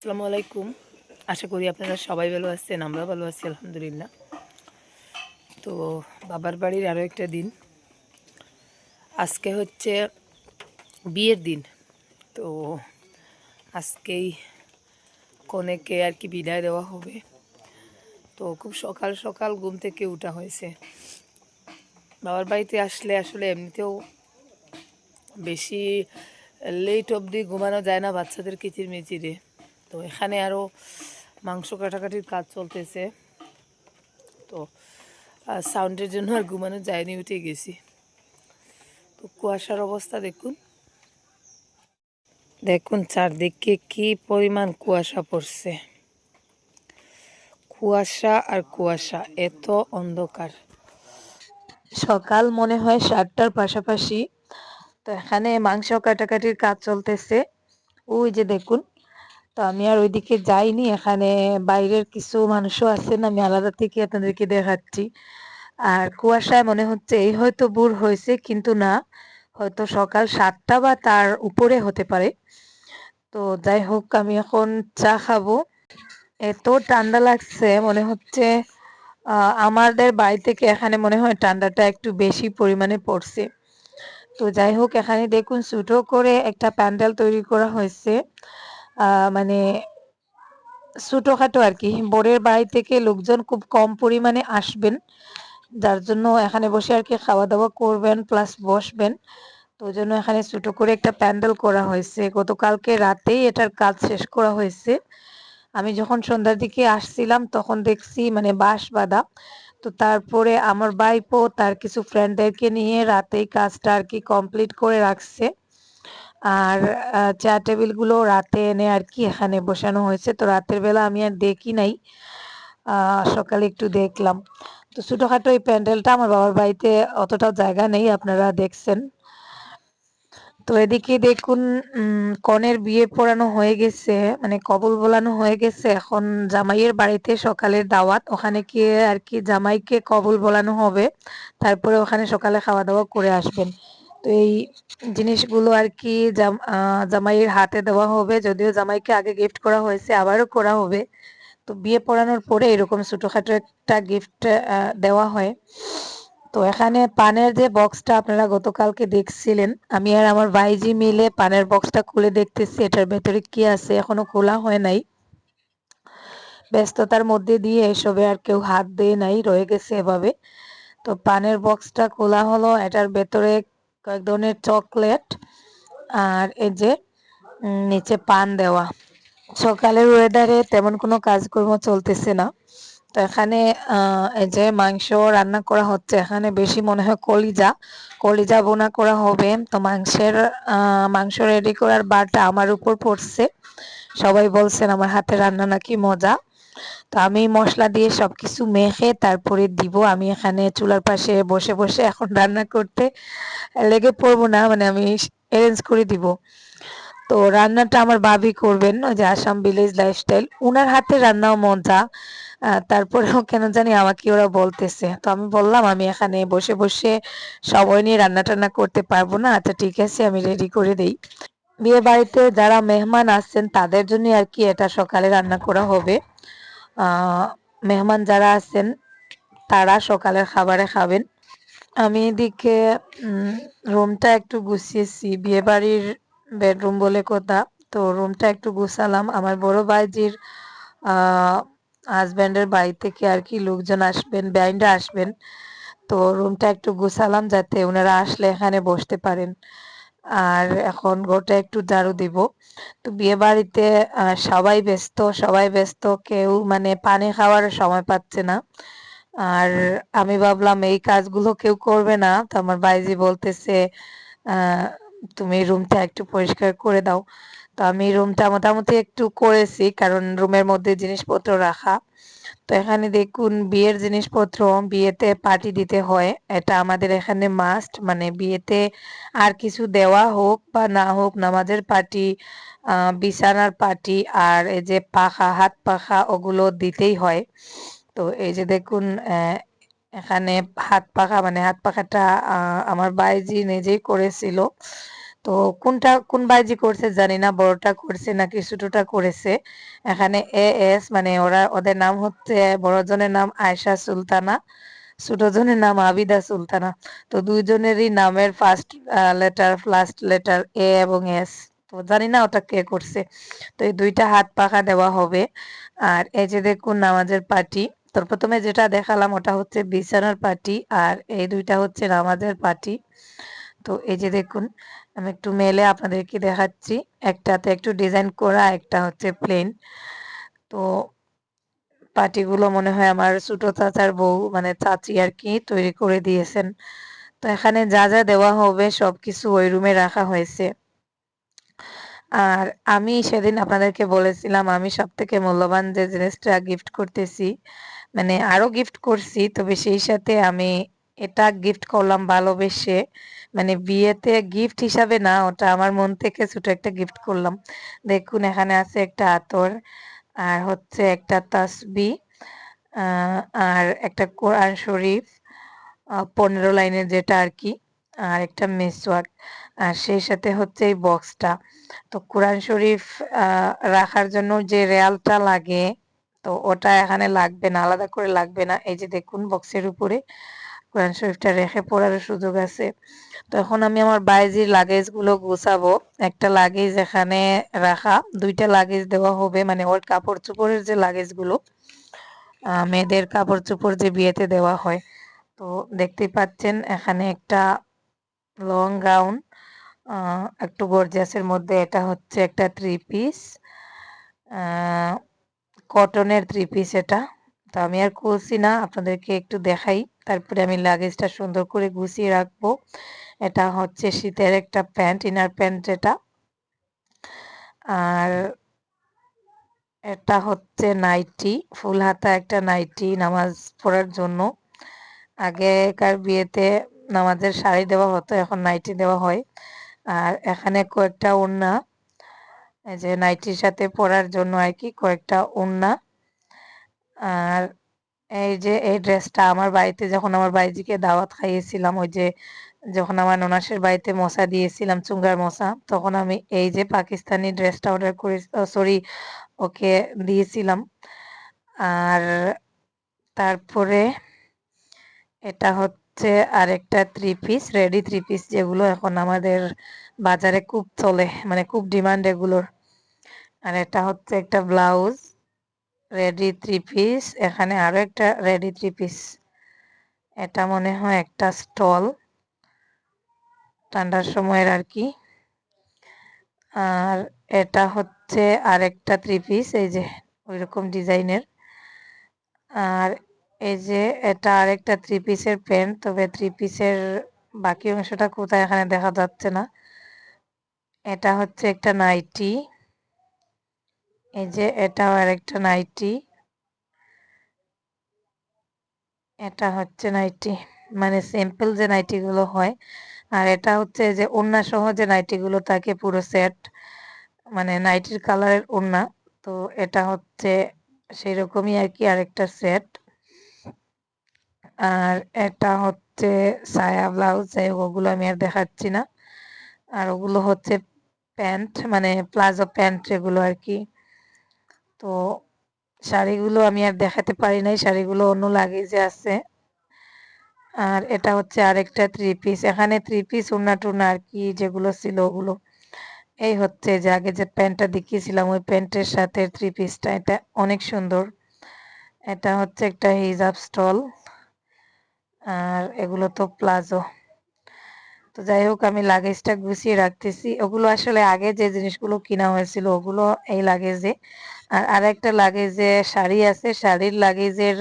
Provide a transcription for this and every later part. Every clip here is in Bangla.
আসসালামু আলাইকুম। আশা করি আপনারা সবাই ভালো আছেন। আমরা ভালো আছি আলহামদুলিল্লাহ। তো বাবার বাড়ির আরও একটা দিন। আজকে হচ্ছে বিয়ের দিন। তো আজকেই কনেকে আর কি বিদায় দেওয়া হবে। তো খুব সকাল সকাল ঘুম থেকে উঠা হয়েছে। বাবার বাড়িতে আসলে আসলে এমনিতেও বেশি লেট অবধি ঘুমানো যায় না বাচ্চাদের কিচিরমিচিরে। তো এখানে আরও মাংস কাটাকাটির কাজ চলতেছে। তো সাউন্ডের জন্য আর ঘুমানো যায়নি, উঠে গেছি। তো কুয়াশার অবস্থা দেখুন, দেখুন চারদিকে কি পরিমাণ কুয়াশা পড়ছে। কুয়াশা আর কুয়াশা, এত অন্ধকার। সকাল মনে হয় 7টার পাশাপাশি। তো এখানে মাংস কাটাকাটির কাজ চলতেছে, ওই যে দেখুন। তো আমি আর ওইদিকে যাইনি, এখানে বাইরের কিছু মানুষও আছেন, আমি আলাদা থেকে আপনাদেরকে দেখাচ্ছি। আর কুয়াশায় মনে হচ্ছে এই হয়তো ভোর হয়েছে, কিন্তু না, হয়তো সকাল 7টা বা তার উপরে হতে পারে। তো যাই হোক, আমি এখন চা খাবো। এত ঠান্ডা লাগছে, মনে হচ্ছে আমাদের বাড়ি থেকে এখানে মনে হয় ঠান্ডাটা একটু বেশি পরিমাণে পড়ছে। তো যাই হোক, এখানে দেখুন ছোট করে একটা প্যান্ডেল তৈরি করা হয়েছে। মানে ছোটখাটো আর কি। বরের বাড়ি থেকে লোকজন খুব কম পরিমাণে আসবেন, যার জন্য এখানে বসে আর কি খাওয়া দাওয়া করবেন প্লাস বসবেন। তো ওই জন্য এখানে ছোট করে একটা প্যান্ডেল করা হয়েছে। গতকালকে রাতেই এটার কাজ শেষ করা হয়েছে। আমি যখন সন্ধ্যার দিকে আসছিলাম তখন দেখছি মানে বাঁশ বাঁধা। তো তারপরে আমার ভাইপো তার কিছু ফ্রেন্ডদেরকে নিয়ে রাতেই কাজটা আর কি কমপ্লিট করে রাখছে। আর চেয়ার টেবিলগুলো রাতে এনে আর কি এখানে বসানো হয়েছে। তো রাতের বেলা আমি আর দেখি নাই, সকালে একটু দেখলাম। তো ছোটখাটো এই প্যান্ডেলটা আমার বাবার বাড়িতে অতটাও জায়গা নেই, আপনারা দেখছেন। তো এদিকে দেখুন, কনের বিয়ে পড়ানো হয়ে গেছে, মানে কবুল বলানো হয়ে গেছে। এখন জামাইয়ের বাড়িতে সকালের দাওয়াত, ওখানে গিয়ে আর কি জামাইকে কবুল বলানো হবে। তারপরে ওখানে সকালে খাওয়া দাওয়া করে আসবেন। তো এই জিনিসগুলো আর কি জামাইয়ের হাতে দেওয়া হবে। যদিও জামাইকে আগে গিফট করা হয়েছে, আবারও করা হবে। তো বিয়ে পড়ানোর পরে এরকম ছোটখাটো একটা গিফট দেওয়া হয়। তো এখানে পানের যে বক্সটা আপনারা গতকালকে দেখছিলেন, আমি আর আমার ভাইজি মিলে পানের বক্সটা খুলে দেখতেছি এটার ভেতরে কি আছে, এখনো খোলা হয় নাই। ব্যস্ততার মধ্যে দিয়ে এসবে আর কেউ হাত দিয়ে নাই, রয়ে গেছে এভাবে। তো পানের বক্সটা খোলা হলো, এটার ভেতরে কয়েক ধরনের চকলেট আর এই যে নিচে পান দেওয়া। সকালের ওয়েদারে তেমন কোনো কাজকর্ম চলতেছে না। তো এখানে এই যে মাংস রান্না করা হচ্ছে, এখানে বেশি মনে হয় কলিজা বোনা করা হবে। তো মাংস রেডি করার বারটা আমার উপর পড়ছে। সবাই বলছেন আমার হাতে রান্না নাকি মজা। তো আমি মশলা দিয়ে সবকিছু মেখে তারপরে দিব। আমি এখানে চুলার পাশে বসে বসে এখন রান্না করতে লেগে পড়বো না, মানে আমি অ্যারেঞ্জ করে দিব। তো রান্নাটা আমার ভাবি করবেন, ওই যে আসাম ভিলেজ লাইফস্টাইল, উনার হাতে রান্নাও মজা। তারপরেও কেন জানি আমাকে ওরা বলতেছে। তো আমি বললাম আমি এখানে বসে বসে সময় নিয়ে রান্না টান্না করতে পারবো না, আচ্ছা ঠিক আছে আমি রেডি করে দেই। বিয়ে বাড়িতে যারা মেহমান আসছেন তাদের জন্য আর কি এটা সকালে রান্না করা হবে। মেহমান যারা আছেন তারা সকালের খাবারে খাবেন। আমি এদিকে রুমটা একটু গুছিয়েছি, বিয়ে বাড়ির বেডরুম বলে কথা। তো রুমটা একটু গুছালাম। আমার বড় ভাইজির হাজব্যান্ডের বাড়ি থেকে আর কি লোকজন আসবেন, ব্যান্ডরা আসবেন। তো রুমটা একটু গুছালাম যাতে ওনারা আসলে এখানে বসতে পারেন। আর এখন ঘরটা একটু ঝাড়ু দিব। তো বিয়ে বাড়িতে সবাই ব্যস্ত, কেউ মানে পানি খাওয়ার সময় পাচ্ছে না। আর আমি ভাবলাম এই কাজগুলো কেউ করবে না, তো আমার ভাইজি বলতেছে আহ তুমি রুমটা একটু পরিষ্কার করে দাও। তো আমি রুমটা মোটামুটি একটু করেছি, কারণ রুমের মধ্যে জিনিসপত্র রাখা। তো এখানে দেখুন বিয়ের জিনিসপত্র, বিয়েতে পার্টি দিতে হয়, এটা আমাদের এখানে মাস্ট। মানে বিয়েতে আর কিছু দেওয়া হোক বা না হোক, নামাজের পার্টি, বিছানার পার্টি, আর এই যে পাখা, হাত পাখা, ওগুলো দিতেই হয়। তো এই যে দেখুন এখানে হাত পাখা, মানে হাত পাখাটা আমার বাইজি নিজেই করেছিল। তো কোন বাইজি করছে জানি না, বড়টা করছে নাকি ছোটটা করেছে। এখানে এস মানে ওদের নাম হচ্ছে, বড়জনের নাম আয়েশা সুলতানা, ছোটজনের নাম আবিদা সুলতানা। তো দুইজনেরই নামের ফার্স্ট লেটার লাস্ট লেটার এ এবং এস। তো জানি না ওটা কে করছে। তো এই দুইটা হাত পাখা দেওয়া হবে। আর এই যে দেখুন নামাজের পাটি। তো প্রথমে যেটা দেখালাম ওটা হচ্ছে বিছানার পাটি, আর এই দুইটা হচ্ছে নামাজের পাটি। তো এই যে দেখুন, আমি একটু মেলে আপনাদেরকে দেখাচ্ছি। একটাতে একটু ডিজাইন করা, একটা হচ্ছে প্লেন। তো পাটিগুলো মনে হয় আমার ছোট চাচার বউ মানে চাচি আর কি তৈরি করে দিয়েছেন। তো এখানে যা যা দেওয়া হবে সবকিছু ওই রুমে রাখা হয়েছে। আর আমি সেদিন আপনাদেরকে বলেছিলাম আমি সবথেকে মূল্যবান যে জিনিসটা গিফট করতেছি, মানে আরো গিফট করছি, তবে সেই সাথে আমি এটা গিফট করলাম ভালোবেসে, মানে বিয়েতে গিফট হিসাবে না, ওটা আমার মন থেকে ছোট একটা গিফট করলাম। দেখুন এখানে আছে একটা আতর, আর হচ্ছে একটা তাসবি, আর একটা কোরআন শরীফ, 15 লাইনের যেটা আর কি, আর একটা মিসওয়াক, আর সেই সাথে হচ্ছে এই বক্সটা। তো কোরআন শরীফ রাখার জন্য যে রেয়ালটা লাগে, তো ওটা এখানে লাগবে না, আলাদা করে লাগবে না। এই যে দেখুন বক্সের উপরে কোরআন শরীফটা রেখে পড়ার সুযোগ আছে। তো এখন আমি আমার বাইজির লাগেজ গুলো গুছাবো। একটা লাগেজ এখানে রাখা, দুইটা লাগেজ দেওয়া হবে, মানে ওর কাপড় চোপড়ের যে লাগেজ গুলো, মেয়েদের কাপড় চোপড় যে বিয়েতে দেওয়া হয়। তো দেখতেই পাচ্ছেন এখানে একটা লং গাউন, একটু গর্জিয়াসের মধ্যে, এটা হচ্ছে একটা থ্রি পিস, কটনের থ্রি পিস এটা। তো আমি আর খুলছি না, আপনাদেরকে একটু দেখাই, তারপরে আমি লাগেজটা সুন্দর করে গুছিয়ে রাখবো। এটা হচ্ছে শীতের একটা প্যান্ট, ইনার প্যান্ট যেটা। আর এটা হচ্ছে নাইটি, ফুল হাতা একটা নাইটি নামাজ পড়ার জন্য। আগেকার বিয়েতে নামাজের শাড়ি দেওয়া হতো, এখন নাইটি দেওয়া হয়। আর এখানে কয়েকটা ওড়না, এই যে নাইটির সাথে পরার জন্য আর কি কয়েকটা ওড়না। আর এই যে এই ড্রেসটা আমার বাড়িতে যখন আমার বাইজিকে দাওয়াত খাইয়েছিলাম, ওই যে যখন আমার ননাসের বাড়িতে মশা দিয়েছিলাম চুঙ্গার মশা, তখন আমি এই যে পাকিস্তানি ড্রেসটা অর্ডার করে, সরি, ওকে দিয়েছিলাম। আর তারপরে এটা হচ্ছে আরেকটা three piece, ready three piece, যেগুলো এখন আমাদের বাজারে খুব চলে, মানে খুব ডিমান্ড এগুলোর। আর এটা হচ্ছে একটা ব্লাউজ, রেডি থ্রি পিস। এখানে আরো একটা রেডি থ্রি পিস, এটা মনে হয় একটা স্টল ঠান্ডার সময়ের আর কি। আর এটা হচ্ছে আরেকটা থ্রি পিস, এই যে ওইরকম ডিজাইনের। আর এই যে এটা আরেকটা থ্রি পিসের প্যান্ট, তবে থ্রি পিসের বাকি অংশটা কোথায় এখানে দেখা যাচ্ছে না। এটা হচ্ছে একটা নাইটি, এই যে এটাও আরেকটা নাইটি, এটা হচ্ছে নাইটি, মানে সিম্পল যে নাইটি গুলো হয়। আর এটা হচ্ছে যে ওড়না সহ যে নাইটি গুলো থাকে পুরো সেট, মানে নাইটির কালারের ওড়না। তো এটা হচ্ছে সেই রকমই আর কি আরেকটা সেট। আর এটা হচ্ছে সায়া ব্লাউজ, যাই হোক ওগুলো আমি আর দেখাচ্ছি না। আর ওগুলো হচ্ছে প্যান্ট, মানে প্লাজো প্যান্ট যেগুলো আর কি। তো শাড়িগুলো আমি আর দেখাতে পারি নাই, শাড়িগুলো অন্য লাগেজে আছে। আর এটা হচ্ছে আরেকটা থ্রি পিস, এখানে থ্রি পিস ওড়না টুনা আর কি যেগুলো ছিল ওগুলো। এই হচ্ছে যে আগে যে প্যান্টটা দেখিয়েছিলাম ওই প্যান্টের সাথে থ্রি পিসটা, এটা অনেক সুন্দর। এটা হচ্ছে একটা হিজাব স্টল, আর এগুলো তো প্লাজো। তো যাই হোক আমি লাগেজটা গুছিয়ে রাখতেছি, ওগুলো আসলে আগে যে জিনিসগুলো কিনা হয়েছিল ওগুলো এই লাগেজে। আর আরেকটা লাগেজে শাড়ি আছে, শাড়ির লাগেজের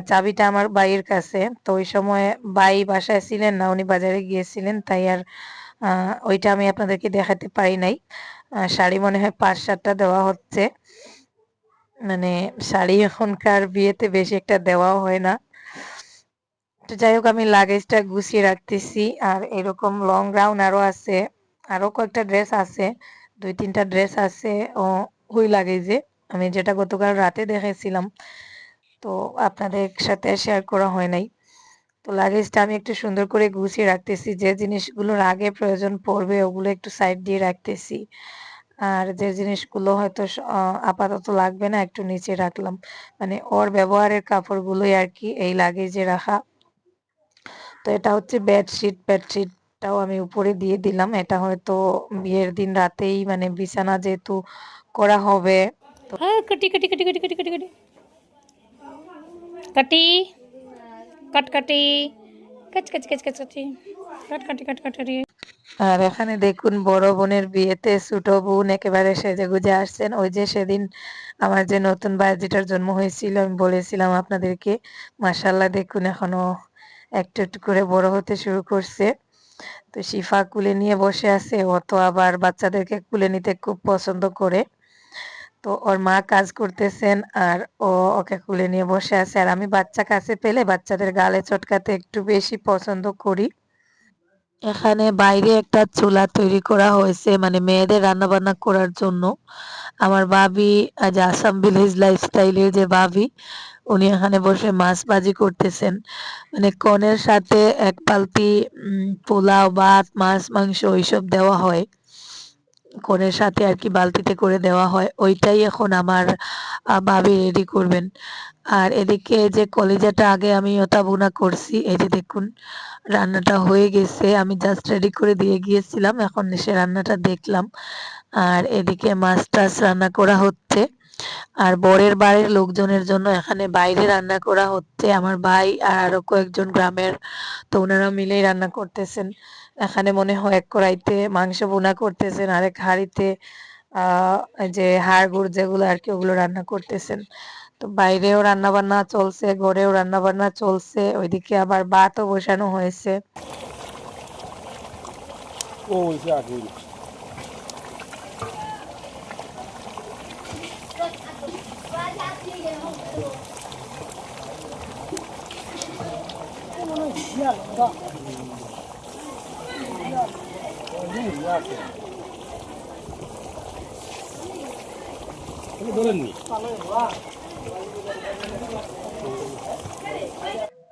চাবিটা আমার ভাইয়ের কাছে। তো ওই সময় ভাই বাসায় ছিলেন না, উনি বাজারে গিয়েছিলেন, তাই আর ওইটা আমি আপনাদেরকে দেখাতে পারি নাই। শাড়ি মনে হয় 5-7টা দেওয়া হচ্ছে, মানে শাড়ি এখনকার বিয়েতে বেশি একটা দেওয়াও হয় না। তো যাই হোক আমি লাগেজটা গুছিয়ে রাখতেছি। আর এরকম লং গাউন আরো আছে, আরো কয়েকটা ড্রেস আছে, 2-3টা ড্রেস আছে ও ওই লাগেজে, আমি যেটা গতকাল রাতে দেখেছিলাম, তো আপনাদের সাথে শেয়ার করা হয় নাই। তো তো লাগেজটা আমি একটু সুন্দর করে গুছিয়ে রাখতেছি, যে জিনিসগুলোর আগে প্রয়োজন পড়বে ওগুলো একটু সাইড দিয়ে রাখতেছি। আর যে জিনিসগুলো হয়তো আপাতত লাগবে না একটু নিচে রাখলাম। মানে ওর ব্যবহারের কাপড়গুলোই আরকি এই লাগেজে রাখা। তো এটা হচ্ছে বেডশিট, বেডশিটটাও আমি উপরে দিয়ে দিলাম। এটা হয়তো বিয়ের দিন রাতেই মানে বিছানা যেহেতু করা হবে। হ্যাঁ, কাটি কাটি কাটি কাটি কাটি কাটি কাটি কাটি কাট কাটি কাচ কাচ কাচ কাচ কাটি কাট কাটি কাট কাটি। আর এখানে দেখুন বড় বোনের বিয়েতে ছোট বোন একেবারে সেজেগুজে আসছেন। ওই যে সেদিন আমার যে নতুন ভাইজিটার জন্ম হয়েছিল আমি বলেছিলাম আপনাদেরকে, মাশাআল্লাহ দেখুন এখনো একটু একটু করে বড় হতে শুরু করছে। তো শিফা কুলে নিয়ে বসে আছে, ও তো আবার বাচ্চাদেরকে কুলে নিতে খুব পছন্দ করে। তো ওর মা কাজ করতেছেন আর ও ওকে কুলে নিয়ে বসে আছে। আর আমি বাচ্চা কাছে পেলে বাচ্চাদের গালে চটকাতে একটু বেশি পছন্দ করি। এখানে বাইরে একটা চুলা তৈরি করা হয়েছে মানে মেয়েদের রান্না বান্না করার জন্য। আমার ভাবি, আজ আসাম ভিলেজ লাইফস্টাইলের যে ভাবি, উনি এখানে বসে মাছ ভাজি করতেছেন। মানে কনের সাথে এক পালতি পোলাও, ভাত, মাছ, মাংস ওইসব দেওয়া হয়। কনের সাথে আর কি বালতিতে করে দেওয়া হয়, ওইটাই এখন আমার ভাবি রেডি করবেন। আর এদিকে যে কলিজাটা আগে আমি ওটা ভুনা করছি, এই যে দেখুন রান্নাটা হয়ে গেছে, আমি জাস্ট রেডি করে দিয়ে গিয়েছিলাম, এখন এসে রান্নাটা দেখলাম। আর এদিকে মাছ টাছ রান্না করা হচ্ছে। আর বরের বাড়ির লোকজনের জন্য এখানে বাইরে রান্না করা হচ্ছে, আমার ভাই আর আরো কয়েকজন গ্রামের, তো ওনারা মিলেই রান্না করতেছেন। এখানে মনে হয় এক কড়াইতে মাংস ভুনা করতেছেন, আরেক হাঁড়িতে যে হাড় গুড় যেগুলো আর কি ওগুলো রান্না করতেছেন। তো বাইরেও রান্না বান্না চলছে, ঘরেও রান্না বান্না চলছে, ওইদিকে আবার ভাতও বসানো হয়েছে।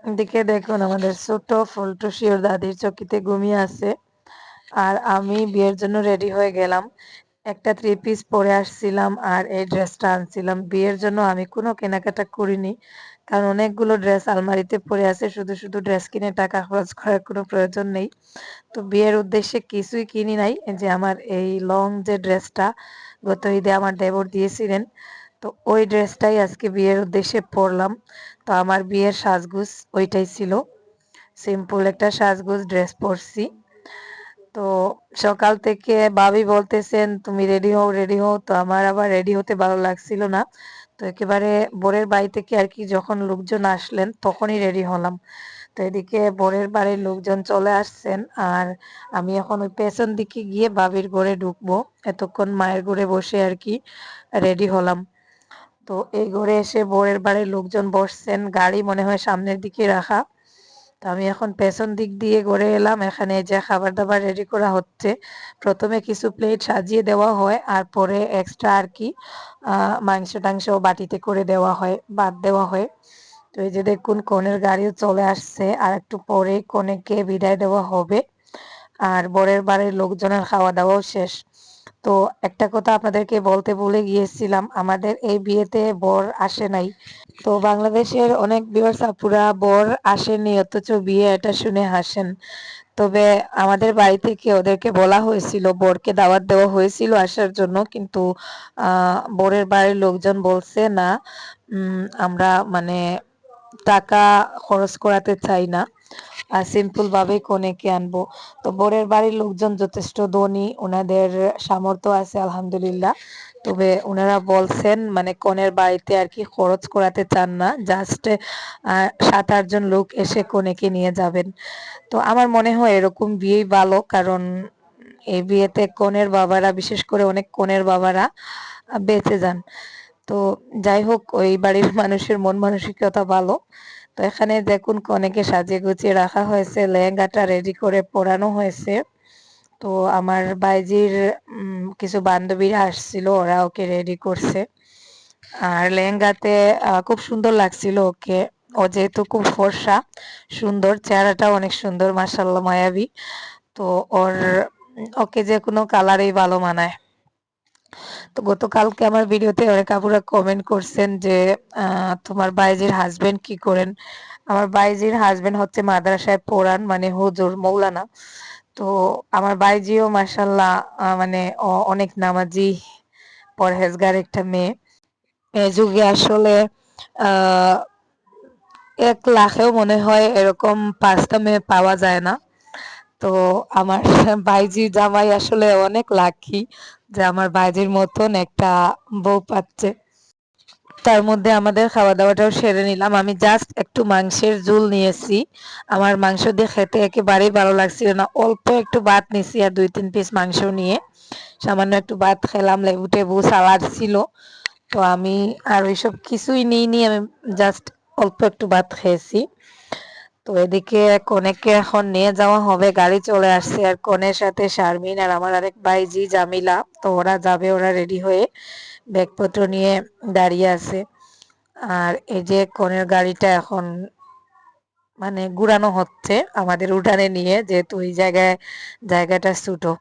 এদিকে দেখুন আমাদের ছোট ফুলটুসি ওর দাদির চকিতে ঘুমিয়ে আছে। আর আমি বিয়ের জন্য রেডি হয়ে গেলাম। একটা থ্রি পিস পরে আসছিলাম আর এই ড্রেসটা আনছিলাম। বিয়ের জন্য আমি কোনো কেনাকাটা করিনি। কারণ অনেকগুলো ড্রেস আলমারিতে পড়ে আছে। শুধু, শুধু ড্রেস কিনে টাকা খরচ করার কোনো প্রয়োজন নেই। তো বিয়ের উদ্দেশ্যে কিছুই কিনি নাই। এই যে আমার এই লং যে ড্রেসটা গত ঈদে আমার দেবর দিয়েছিলেন। তো ওই ড্রেসটাই আজকে বিয়ের উদ্দেশ্যে পরলাম। তো আমার বিয়ের সাজগোজ ওইটাই ছিল। সিম্পল একটা সাজগোজ ড্রেস পরছি। তো সকাল থেকে ভাবি বলতেছেন তুমি রেডি হও রেডি হও, তো আমার আবার রেডি হতে ভালো লাগছিল না। তো একেবারে বরের বাড়ি থেকে আর কি যখন লোকজন আসলেন তখনই রেডি হলাম। তো এদিকে বরের বাড়ির লোকজন চলে আসছেন আর আমি এখন ওই পেছন দিকে গিয়ে ভাবির ঘরে ঢুকবো। এতক্ষণ মায়ের ঘরে বসে আর কি রেডি হলাম। তো এই ঘরে এসে বরের বাড়ির লোকজন বসছেন, গাড়ি মনে হয় সামনের দিকে রাখা। তো আমি এখন পেছন দিক দিয়ে ঘুরে এলাম, এখানে যে খাবার দাবার রেডি করা হচ্ছে। প্রথমে কিছু প্লেট সাজিয়ে দেওয়া হয় আর পরে এক্সট্রা আর কি মাংস টাংস বাটিতে করে দেওয়া হয়, ভাত দেওয়া হয়। তো এই যে দেখুন কনের গাড়িও চলে আসছে, আর একটু পরে কনেকে বিদায় দেওয়া হবে। আর বরের বাড়ির লোকজনের খাওয়া দাওয়াও শেষ। তো একটা কথা আপনাদেরকে বলতে ভুলে গিয়েছিলাম, আমাদের এই বিয়েতে বর আসে নাই। তো বাংলাদেশের অনেক ভিউয়ার্স আপুরা বর আসেননি অথচ বিয়ে এটা শুনে হাসেন। তবে আমাদের বাড়ি থেকে ওদেরকে বলা হয়েছিল, বরকে দাওয়াত দেওয়া হয়েছিল আসার জন্য, কিন্তু বরের বাড়ির লোকজন বলছে না, আমরা মানে টাকা খরচ করাতে চাই না, সিম্পল ভাবে কনেকে আনবো। তো বরের বাড়ির লোকজন যথেষ্ট ধনী, ওনাদের সামর্থ্য আছে আলহামদুলিল্লাহ। তবে ওনারা বলছেন মানে কনের বাড়িতে আর কি খরচ করাতে চান না, জাস্ট ৭-৮ জন লোক এসে কনেকে নিয়ে যাবেন। তো আমার মনে হয় এরকম বিয়েই ভালো, কারণ এই বিয়েতে কনের বাবারা, বিশেষ করে অনেক কনের বাবারা বেঁচে যান। তো যাই হোক ওই বাড়ির মানুষের মন মানসিকতা ভালো। তো এখানে দেখুন কনেকে সাজিয়ে গুছিয়ে রাখা হয়েছে, লেহেঙ্গাটা রেডি করে পরানো হয়েছে। তো আমার বাইজির কিছু বান্ধবীরা আসছিল, ওরা ওকে রেডি করছে। আর লেহেঙ্গাতে খুব সুন্দর লাগছিল ওকে। ও যেহেতু খুব ফর্সা, সুন্দর, চেহারাটা অনেক সুন্দর মাশাআল্লাহ মায়াবী। তো ওর ওকে যে কোনো কালারেই ভালো মানায়। তো গতকালকে আমার ভিডিওতে অনেক আপুরা কমেন্ট করছেন যে তোমার বাইজির হাজবেন্ড কি করেন? আমার বাইজির হাজবেন্ড হচ্ছে মাদ্রাসায় পড়ান, মানে হুজুর মৌলানা। তো আমার বাইজিও মাশাআল্লাহ মানে অনেক নামাজি পরহেজগার একটা মেয়ে। এ যুগে আসলে আহ 1 লাখেও মনে হয় এরকম 5টা মেয়ে পাওয়া যায় না। তো আমার বাইজির জামাই আসলে অনেক লাকি যে আমার বাইজির মতন একটা বউ পাচ্ছে। তার মধ্যে আমাদের খাওয়া-দাওয়াটাও সেরে নিলাম। আমি জাস্ট একটু মাংসের ঝোল নিয়েছি। আমার মাংস দিয়ে খেতে একেবারেই ভালো লাগছিল না। অল্প একটু ভাত নিছি আর 2-3 পিস মাংস নিয়ে সামান্য একটু ভাত খেলাম, লেবু-টেবু, সালাদ ছিল। তো আমি আর ওইসব কিছুই নিইনি। আমি জাস্ট অল্প একটু ভাত খেয়েছি। তো এদিকে কনেকে এখন নিয়ে যাওয়া হবে, গাড়ি চলে আসছে। আর কনের সাথে শারমিন আর আমার আরেক ভাইজি জামিলা, তো ওরা যাবে, ওরা রেডি হয়ে ব্যাগপত্র নিয়ে দাঁড়িয়ে আছে। আর এই যে কনের গাড়িটা এখন মানে ঘুরানো হচ্ছে আমাদের উঠানে নিয়ে, যেহেতু এই জায়গাটা ছোটো।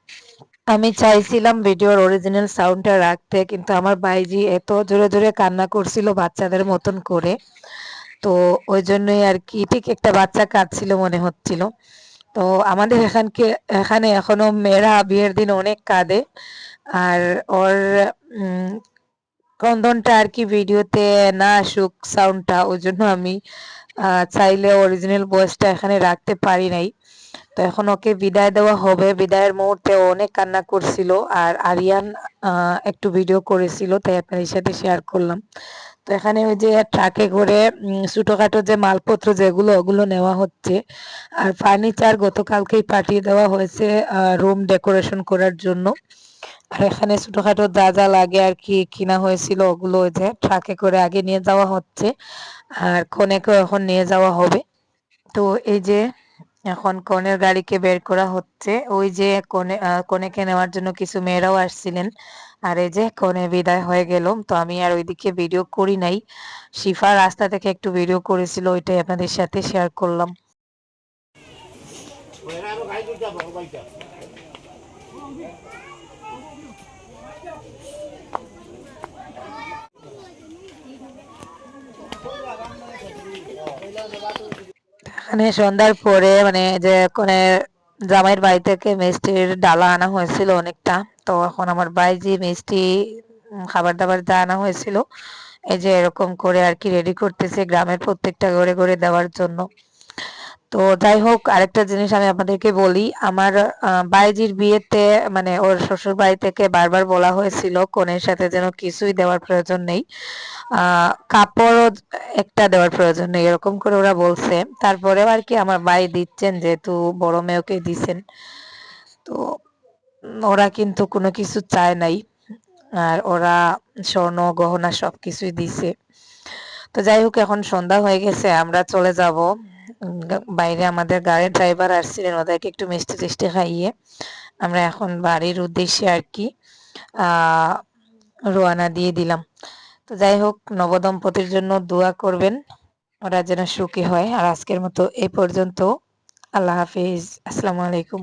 আমি চাইছিলাম ভিডিওর অরিজিনাল সাউন্ডটা রাখতে, কিন্তু আমার ভাইজি এত জোরে জোরে কান্না করছিল বাচ্চাদের মতন করে। তো ওই জন্যই আর কি, ঠিক একটা বাচ্চা কাঁদছিল মনে হচ্ছিল। তো আমাদের এখানে এখনো মেয়েরা বিয়ের দিন অনেক কাঁদে। আর ওর উম ক্রন্দনটা আর কি ভিডিওতে না আসুক সাউন্ডটা, ওই জন্য আমি চাইলে অরিজিনাল ভয়েসটা এখানে রাখতে পারি নাই। তো এখন ওকে বিদায় দেওয়া হবে। বিদায়ের মুহূর্তে ও অনেক কান্না করছিল। আর আরিয়ান একটু ভিডিও করেছিল, তাই আপনাদের সাথে শেয়ার করলাম। তো এখানে ওই যে ট্রাকে করে ছোটখাটো যে মালপত্র যেগুলো, ওগুলো নেওয়া হচ্ছে। আর ফার্নিচার গতকালকেই পাঠিয়ে দেওয়া হয়েছে রুম ডেকোরেশন করার জন্য। আর এখানে ছোটখাটো যা যা লাগে আর কি কিনা হয়েছিল, ওগুলো ওই যে ট্রাকে করে আগে নিয়ে যাওয়া হচ্ছে। আর কনেকেও এখন নিয়ে যাওয়া হবে। তো এই যে এখন কনের গাড়িকে বের করা হচ্ছে। ওই যে কনেকে নেওয়ার জন্য কিছু মেয়েরাও আসছিলেন। আর এই যে কনে বিদায় হয়ে গেল। তো আমি আর ওইদিকে ভিডিও করি নাই। শিফা রাস্তা থেকে একটু ভিডিও করেছিল, ওইটাই আপনাদের সাথে শেয়ার করলাম। এখানে সন্ধ্যার পরে মানে যে কনের জামাইয়ের বাড়ি থেকে মিষ্টির ডালা আনা হয়েছিল অনেকটা। তো এখন আমার ভাইজি মিষ্টি খাবার দাবার যা আনা হয়েছিল, এই যে এরকম করে আর কি রেডি করতেছে গ্রামের প্রত্যেকটা ঘরে ঘরে দেওয়ার জন্য। তো যাই হোক, আরেকটা জিনিস আমি আপনাদেরকে বলি, আমার বাইজির বিয়েতে মানে ওর শ্বশুর বাড়ি থেকে বারবার বলা হয়েছিল কনের সাথে যেন কিছুই দেওয়ার প্রয়োজন নেই, কাপড়ও একটা দেওয়ার প্রয়োজন নেই, এরকম করে ওরা বলছে। তারপরেও আর কি আমার ভাই দিচ্ছেন, যেহেতু বড় মেয়েকে দিছেন। তো ওরা কিন্তু কোনো কিছু চায় নাই। আর ওরা স্বর্ণ গহনা সবকিছুই দিছে। তো যাই হোক, এখন সন্ধ্যা হয়ে গেছে, আমরা চলে যাব। বাইরে আমাদের গাড়ির ড্রাইভার আসছিলেন, ওদেরকে একটু মিষ্টি টিষ্টি খাইয়ে আমরা এখন বাড়ির উদ্দেশ্যে আর কি রওনা দিয়ে দিলাম। তো যাই হোক, নবদম্পতির জন্য দোয়া করবেন, ওরা যেন সুখী হয়। আর আজকের মতো এই পর্যন্ত। আল্লাহ হাফিজ, আসসালামু আলাইকুম।